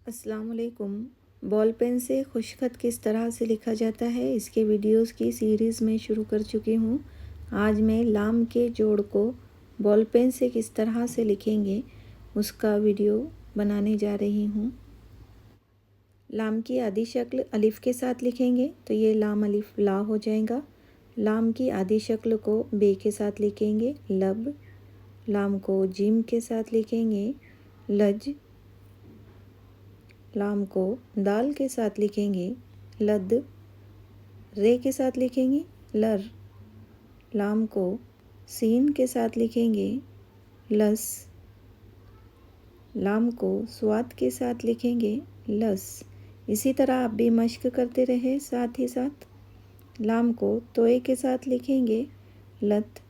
अस्सलाम वालेकुम। Ball pen से खुशखत किस तरह से लिखा जाता है, इसके वीडियोस की सीरीज़ में शुरू कर चुकी हूँ। आज मैं लाम के जोड़ को बॉल पेन से किस तरह से लिखेंगे उसका वीडियो बनाने जा रही हूँ। लाम की आधी शक्ल अलिफ़ के साथ लिखेंगे तो ये लाम अलिफ़ ला हो जाएगा। लाम की आधी शक्ल को बे के साथ लिखेंगे लब। लाम को जिम के साथ लिखेंगे लज। लाम को दाल के साथ लिखेंगे लद। रे के साथ लिखेंगे लर। लाम को सीन के साथ लिखेंगे लस। लाम को स्वाद के साथ लिखेंगे लस। इसी तरह आप भी मश्क करते रहे साथ ही साथ। लाम को तोए के साथ लिखेंगे लत।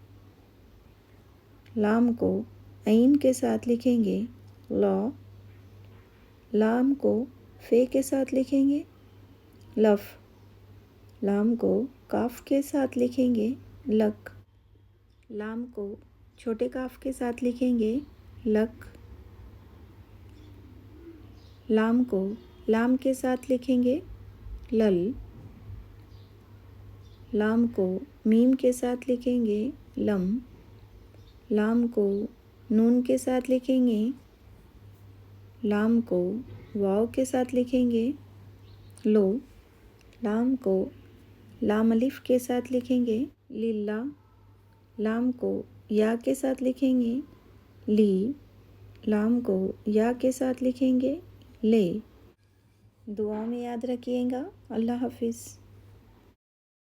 लाम को ऐन के साथ लिखेंगे लौ। लाम को फे के साथ लिखेंगे लफ। लाम को काफ के साथ लिखेंगे लक। लाम को छोटे काफ के साथ लिखेंगे लक। लाम को लाम के साथ लिखेंगे लल। लाम को मीम के साथ लिखेंगे लम। लाम को नून के साथ लिखेंगे। लाम को वाव के साथ लिखेंगे लो। लाम को लाम अलिफ के साथ लिखेंगे लिल्ला। लाम को या के साथ लिखेंगे ली। लाम को या के साथ लिखेंगे ले। दुआ में याद रखिएगा। अल्लाह हाफिज़।